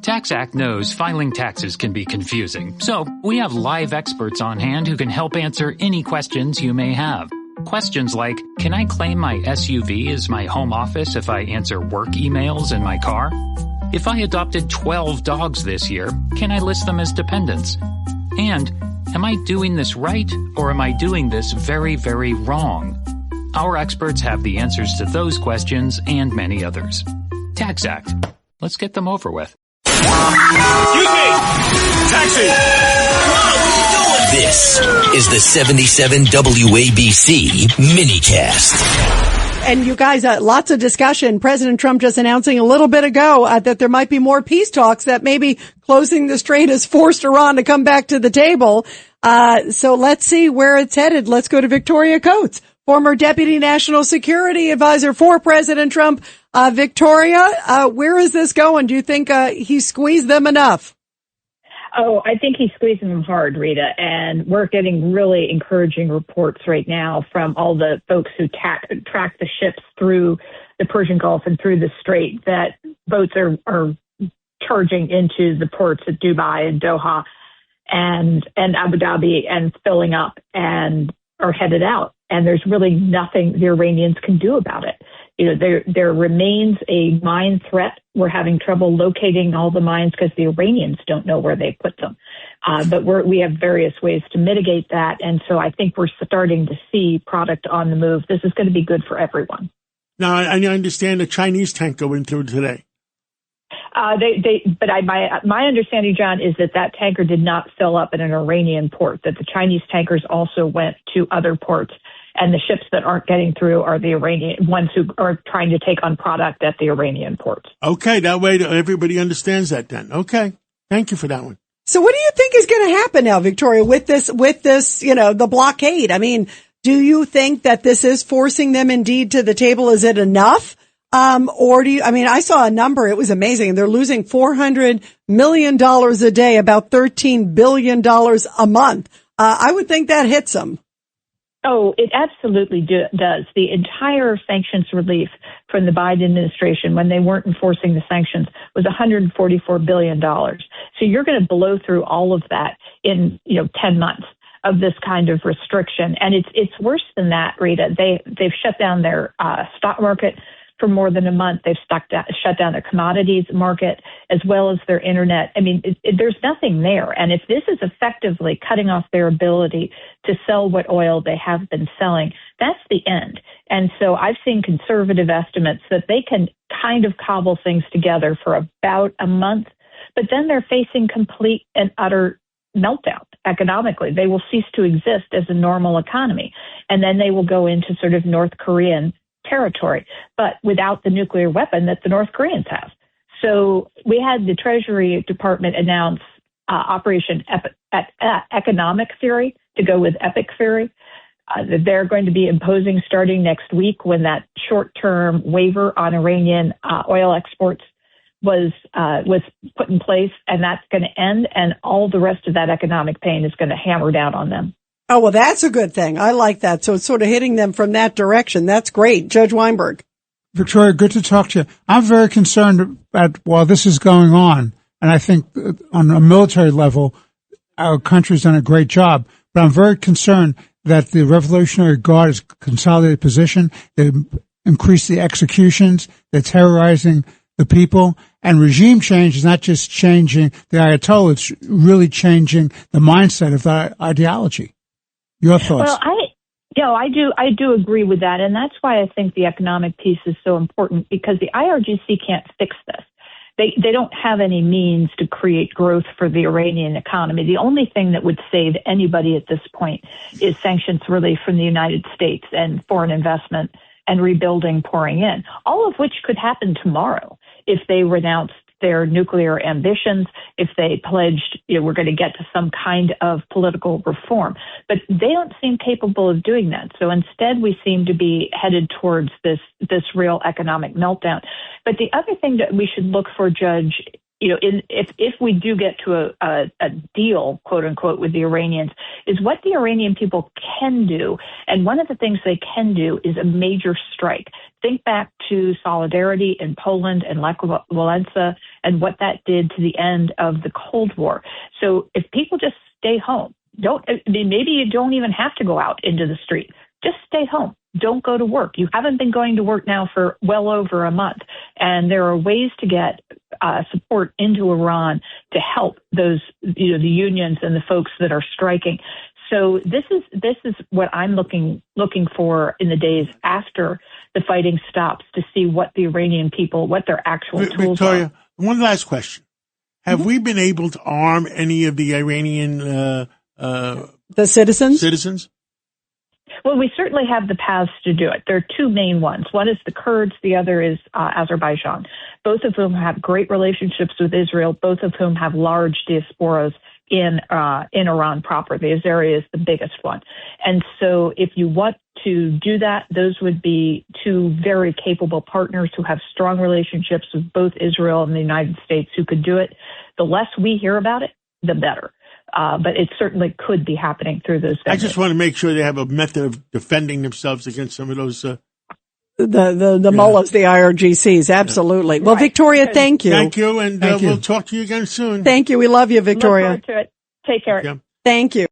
TaxAct knows filing taxes can be confusing, so we have live experts on hand who can help answer any questions you may have. Questions like, can I claim my SUV as my home office if I answer work emails in my car? If I adopted 12 dogs this year, can I list them as dependents? And, am I doing this right, or am I doing this very, very wrong? Our experts have the answers to those questions and many others. TaxAct. Let's get them over with. Excuse me! Taxi! What are you doing? This is the 77 WABC minicast. And you guys, lots of discussion. President Trump just announcing a little bit ago that there might be more peace talks, that maybe closing the strait has forced Iran to come back to the table. So let's see where it's headed. Let's go to Victoria Coates, former Deputy National Security Advisor for President Trump. Victoria, where is this going? Do you think he squeezed them enough? Oh, I think he's squeezing them hard, Rita, and we're getting really encouraging reports right now from all the folks who track the ships through the Persian Gulf and through the Strait that boats are charging into the ports of Dubai and Doha and Abu Dhabi and filling up and are headed out. And there's really nothing the Iranians can do about it. You know, there remains a mine threat. We're having trouble locating all the mines because the Iranians don't know where they put them. But we have various ways to mitigate that. And so I think we're starting to see product on the move. This is going to be good for everyone. Now, I understand the Chinese tanker went through today. My understanding, John, is that tanker did not fill up at an Iranian port, that the Chinese tankers also went to other ports. And the ships that aren't getting through are the Iranian ones who are trying to take on product at the Iranian ports. Okay, that way everybody understands that then. Okay, thank you for that one. So what do you think is going to happen now, Victoria, with this, the blockade? I mean, do you think that this is forcing them indeed to the table? Is it enough? Or I saw a number. It was amazing. They're losing $400 million a day, about $13 billion a month. I would think that hits them. Oh, it absolutely does. The entire sanctions relief from the Biden administration when they weren't enforcing the sanctions was $144 billion. So you're going to blow through all of that in, 10 months of this kind of restriction. And it's worse than that, Rita. They've shut down their stock market for more than a month. They've shut down their commodities market as well as their internet. I mean, there's nothing there. And if this is effectively cutting off their ability to sell what oil they have been selling, that's the end. And so I've seen conservative estimates that they can kind of cobble things together for about a month, but then they're facing complete and utter meltdown economically. They will cease to exist as a normal economy. And then they will go into sort of North Korean territory, but without the nuclear weapon that the North Koreans have. So we had the Treasury Department announce Operation Economic Fury to go with Epic Fury. That they're going to be imposing starting next week when that short-term waiver on Iranian oil exports was put in place, and that's going to end, and all the rest of that economic pain is going to hammer down on them. Oh, well, that's a good thing. I like that. So it's sort of hitting them from that direction. That's great. Judge Weinberg. Victoria, good to talk to you. I'm very concerned about while this is going on, and I think on a military level, our country's done a great job, but I'm very concerned that the Revolutionary Guard has consolidated position. They increased the executions. They're terrorizing the people. And regime change is not just changing the Ayatollah, it's really changing the mindset of that ideology. Your thoughts? Well, I do agree with that. And that's why I think the economic piece is so important, because the IRGC can't fix this. They don't have any means to create growth for the Iranian economy. The only thing that would save anybody at this point is sanctions relief from the United States and foreign investment and rebuilding pouring in, all of which could happen tomorrow if they renounced their nuclear ambitions, if they pledged, we're going to get to some kind of political reform. But they don't seem capable of doing that. So instead, we seem to be headed towards this real economic meltdown. But the other thing that we should look for, Judge, if we do get to a deal, quote unquote, with the Iranians, is what the Iranian people can do. And one of the things they can do is a major strike. Think back to Solidarity in Poland and Lech Walesa and what that did to the end of the Cold War. So if people just stay home, maybe you don't even have to go out into the street. Just stay home. Don't go to work. You haven't been going to work now for well over a month. And there are ways to get support into Iran to help those, the unions and the folks that are striking. So this is what I'm looking for in the days after the fighting stops, to see what the Iranian people, what their actual tools Victoria, are. one last question. Have we been able to arm any of the Iranian the citizens? Well, we certainly have the paths to do it. There are two main ones. One is the Kurds. The other is Azerbaijan, both of whom have great relationships with Israel, both of whom have large diasporas in Iran proper. The Azeri is the biggest one. And so if you want to do that, those would be two very capable partners who have strong relationships with both Israel and the United States who could do it. The less we hear about it, the better. But it certainly could be happening through those vendors. I just want to make sure they have a method of defending themselves against some of those. The mullahs, the IRGCs, absolutely. Well, Victoria, thank you. Thank you, and we'll talk to you again soon. Thank you. We love you, Victoria. Look forward to it. Take care. Yeah. Thank you.